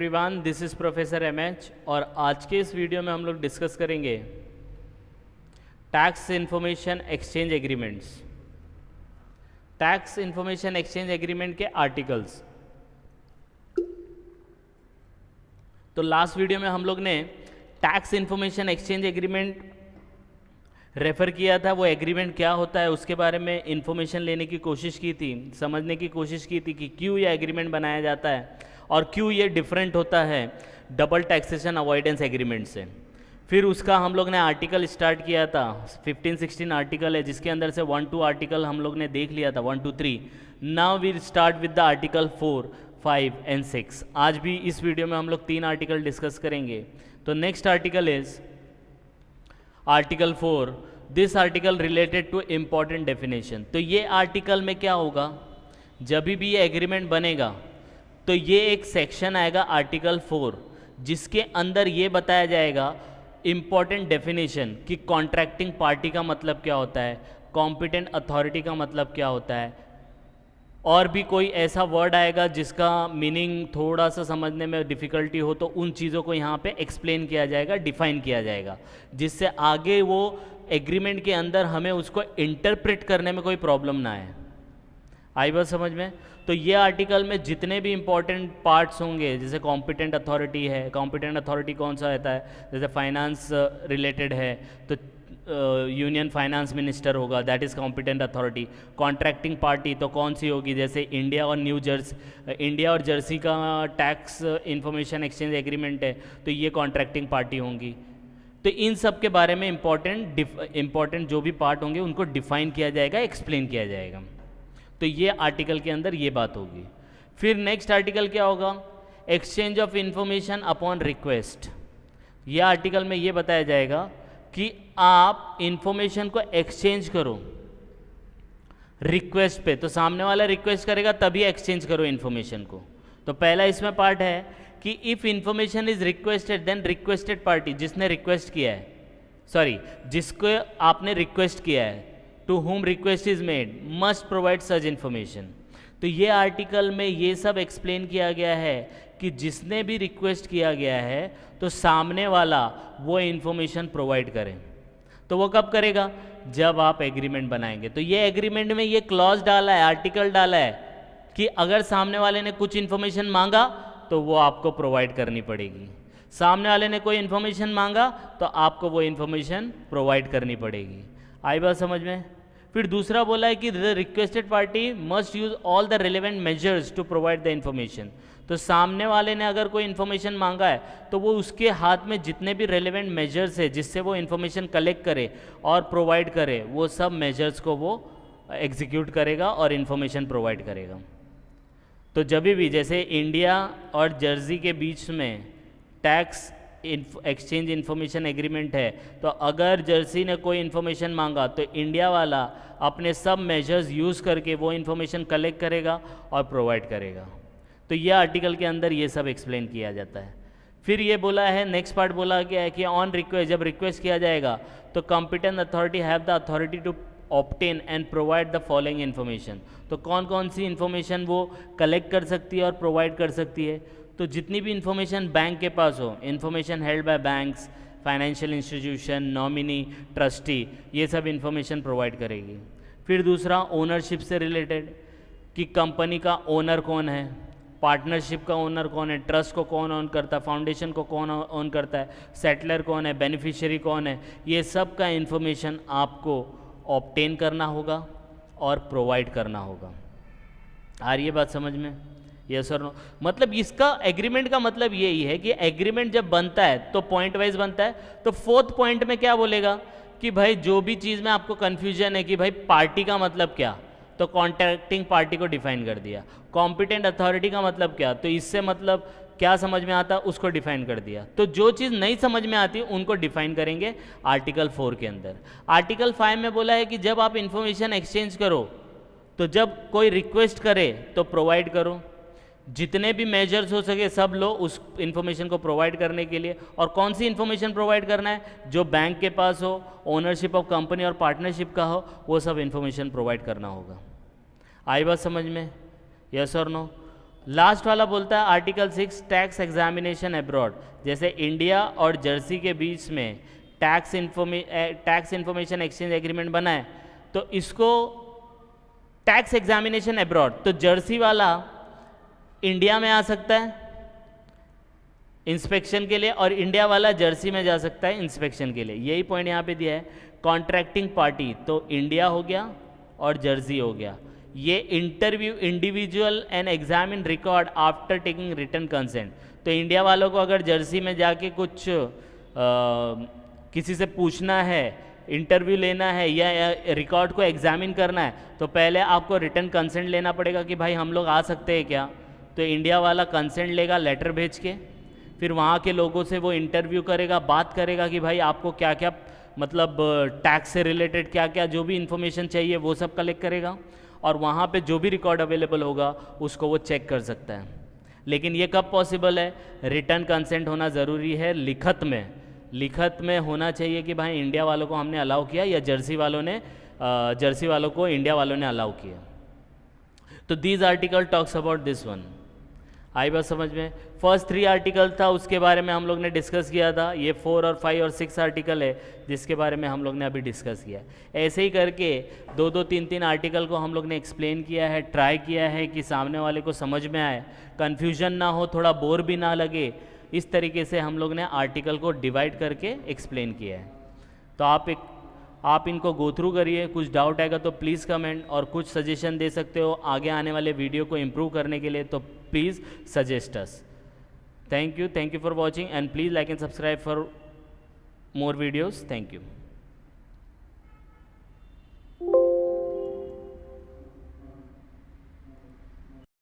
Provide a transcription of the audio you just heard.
Everyone, this is professor MH और आज के इस वीडियो में हम लोग डिस्कस करेंगे tax information exchange agreements. Tax information exchange agreement के आर्टिकल्स। तो लास्ट वीडियो में हम लोग ने tax information exchange agreement refer किया था, वो एग्रीमेंट क्या होता है उसके बारे में इंफॉर्मेशन लेने की कोशिश की थी, समझने की कोशिश की थी कि क्यों ये एग्रीमेंट बनाया जाता है और क्यों ये डिफरेंट होता है डबल टैक्सेशन अवॉइडेंस एग्रीमेंट से। फिर उसका हम लोग ने आर्टिकल स्टार्ट किया था, 15-16 आर्टिकल है जिसके अंदर से 1-2 आर्टिकल हम लोग ने देख लिया था, 1-2-3। Now we'll start with the article 4, 5 and 6। आज भी इस वीडियो में हम लोग 3 आर्टिकल डिस्कस करेंगे। तो next article is article 4। This article related to important definition. तो ये आर्टिकल में क्या होगा, जब भी ये एग्रीमेंट बनेगा तो ये एक सेक्शन आएगा आर्टिकल 4 जिसके अंदर ये बताया जाएगा इम्पॉर्टेंट डेफिनेशन कि कॉन्ट्रैक्टिंग पार्टी का मतलब क्या होता है, कॉम्पिटेंट अथॉरिटी का मतलब क्या होता है, और भी कोई ऐसा वर्ड आएगा जिसका मीनिंग थोड़ा सा समझने में डिफ़िकल्टी हो तो उन चीज़ों को यहाँ पे एक्सप्लेन किया जाएगा, डिफ़ाइन किया जाएगा, जिससे आगे वो एग्रीमेंट के अंदर हमें उसको इंटरप्रेट करने में कोई प्रॉब्लम ना आए। आई बात समझ में? तो ये आर्टिकल में जितने भी इंपॉर्टेंट पार्ट्स होंगे, जैसे कॉम्पिटेंट अथॉरिटी है, कॉम्पिटेंट अथॉरिटी कौन सा रहता है, जैसे फाइनेंस रिलेटेड है तो यूनियन फाइनेंस मिनिस्टर होगा, that is competent authority. Contracting party तो कौन सी होगी, जैसे इंडिया और जर्सी का टैक्स इंफॉर्मेशन एक्सचेंज एग्रीमेंट है तो ये कॉन्ट्रैक्टिंग पार्टी होंगी। तो इन सब के बारे में इम्पॉर्टेंट जो भी पार्ट होंगे उनको डिफाइन किया जाएगा, एक्सप्लेन किया जाएगा। तो ये आर्टिकल के अंदर ये बात होगी। फिर नेक्स्ट आर्टिकल क्या होगा, exchange of information upon request. ये आर्टिकल में ये बताया जाएगा कि आप इंफॉर्मेशन को एक्सचेंज करो रिक्वेस्ट पे, तो सामने वाला रिक्वेस्ट करेगा तभी एक्सचेंज करो इंफॉर्मेशन को। तो पहला इसमें पार्ट है कि if information is requested then requested party, जिसने रिक्वेस्ट किया है, सॉरी जिसको आपने रिक्वेस्ट किया है, to whom request is made must provide such information। तो ये आर्टिकल में ये सब एक्सप्लेन किया गया है कि जिसने भी रिक्वेस्ट किया गया है तो सामने वाला वो इन्फॉर्मेशन प्रोवाइड करे। तो वो कब करेगा, जब आप एग्रीमेंट बनाएंगे। तो ये एग्रीमेंट में ये क्लॉज डाला है, आर्टिकल डाला है कि अगर सामने वाले ने कुछ इन्फॉर्मेशन मांगा तो वो आपको प्रोवाइड करनी पड़ेगी, सामने वाले ने कोई इन्फॉर्मेशन मांगा तो आपको वो इन्फॉर्मेशन प्रोवाइड करनी पड़ेगी। आई बात समझ में? फिर दूसरा बोला है कि the requested party must use all the relevant measures to provide the information. तो सामने वाले ने अगर कोई इन्फॉर्मेशन मांगा है तो वो उसके हाथ में जितने भी रिलेवेंट मेजर्स है जिससे वो इन्फॉर्मेशन कलेक्ट करे और प्रोवाइड करे, वो सब मेजर्स को वो एग्जीक्यूट करेगा और इन्फॉर्मेशन प्रोवाइड करेगा। तो जब भी जैसे इंडिया और जर्सी के बीच में टैक्स एक्सचेंज इन्फॉर्मेशन एग्रीमेंट है, तो अगर जर्सी ने कोई इन्फॉर्मेशन मांगा तो इंडिया वाला अपने सब मेजर्स यूज़ करके वो इन्फॉर्मेशन कलेक्ट करेगा और प्रोवाइड करेगा। तो ये आर्टिकल के अंदर ये सब एक्सप्लेन किया जाता है। फिर ये बोला है, नेक्स्ट पार्ट बोला गया है कि ऑन रिक्वेस्ट, जब रिक्वेस्ट किया जाएगा तो competent authority have the authority to obtain and provide the following information. तो कौन कौन सी इन्फॉर्मेशन वो कलेक्ट कर सकती है और प्रोवाइड कर सकती है, तो जितनी भी इन्फॉर्मेशन बैंक के पास हो, information held by banks, financial institution, nominee, trustee, ये सब इन्फॉर्मेशन प्रोवाइड करेगी। फिर दूसरा ओनरशिप से रिलेटेड कि कंपनी का ओनर कौन है, पार्टनरशिप का ओनर कौन है, ट्रस्ट को कौन ओन करता है, फाउंडेशन को कौन ओन करता है, सेटलर कौन है, बेनिफिशियरी कौन है, ये सब का इन्फॉर्मेशन आपको ऑब्टेन करना होगा और प्रोवाइड करना होगा। आ रही है बात समझ में? यस और नो? मतलब इसका एग्रीमेंट का मतलब यही है कि एग्रीमेंट जब बनता है तो पॉइंट वाइज बनता है। तो 4th पॉइंट में क्या बोलेगा कि भाई जो भी चीज़ में आपको कन्फ्यूजन है कि भाई पार्टी का मतलब क्या, तो कॉन्ट्रैक्टिंग पार्टी को डिफाइन कर दिया। कॉम्पिटेंट अथॉरिटी का मतलब क्या, तो इससे मतलब क्या समझ में आता उसको डिफाइन कर दिया। तो जो चीज़ नहीं समझ में आती उनको डिफाइन करेंगे आर्टिकल 4 के अंदर। आर्टिकल 5 में बोला है कि जब आप इंफॉर्मेशन एक्सचेंज करो तो जब कोई रिक्वेस्ट करे तो प्रोवाइड करो, जितने भी मेजर्स हो सके सब लो उस इन्फॉर्मेशन को प्रोवाइड करने के लिए। और कौन सी इन्फॉर्मेशन प्रोवाइड करना है, जो बैंक के पास हो, ओनरशिप ऑफ कंपनी और पार्टनरशिप का हो, वो सब इन्फॉर्मेशन प्रोवाइड करना होगा। आई बात समझ में? यस और नो? लास्ट वाला बोलता है आर्टिकल 6 टैक्स एग्जामिनेशन अब्रॉड, जैसे इंडिया और जर्सी के बीच में टैक्स इन्फॉर्मेशन एक्सचेंज एग्रीमेंट बना है, तो इसको टैक्स एग्जामिनेशन अब्रॉड, तो जर्सी वाला इंडिया में आ सकता है इंस्पेक्शन के लिए और इंडिया वाला जर्सी में जा सकता है इंस्पेक्शन के लिए। यही पॉइंट यहाँ पे दिया है। कॉन्ट्रैक्टिंग पार्टी तो इंडिया हो गया और जर्सी हो गया। ये interview individual and examine record after taking return consent, तो इंडिया वालों को अगर जर्सी में जाके कुछ किसी से पूछना है, इंटरव्यू लेना है या रिकॉर्ड को एग्जामिन करना है, तो पहले आपको रिटर्न कंसेंट लेना पड़ेगा कि भाई हम लोग आ सकते हैं क्या। तो इंडिया वाला कंसेंट लेगा लेटर भेज के, फिर वहाँ के लोगों से वो इंटरव्यू करेगा, बात करेगा कि भाई आपको क्या क्या मतलब टैक्स से रिलेटेड क्या क्या जो भी इन्फॉर्मेशन चाहिए वो सब कलेक्ट करेगा, और वहाँ पे जो भी रिकॉर्ड अवेलेबल होगा उसको वो चेक कर सकता है। लेकिन ये कब पॉसिबल है? रिटर्न कंसेंट होना ज़रूरी है लिखत में। लिखत में होना चाहिए कि भाई इंडिया वालों को हमने अलाउ किया या जर्सी वालों को इंडिया वालों ने अलाउ किया। तो this article talks about this one. आई बात समझ में? फर्स्ट 3 आर्टिकल था उसके बारे में हम लोग ने डिस्कस किया था। ये 4 और 5 और 6 आर्टिकल है जिसके बारे में हम लोग ने अभी डिस्कस किया। ऐसे ही करके 2-2, 3-3 आर्टिकल को हम लोग ने एक्सप्लेन किया है, ट्राई किया है कि सामने वाले को समझ में आए, कन्फ्यूजन ना हो, थोड़ा बोर भी ना लगे। इस तरीके से हम लोग ने आर्टिकल को डिवाइड करके एक्सप्लेन किया है। तो आप इनको गो थ्रू करिए। कुछ डाउट आएगा तो प्लीज़ कमेंट, और कुछ सजेशन दे सकते हो आगे आने वाले वीडियो को इम्प्रूव करने के लिए, तो please suggest us. Thank you for watching and please like and subscribe for more videos. Thank you.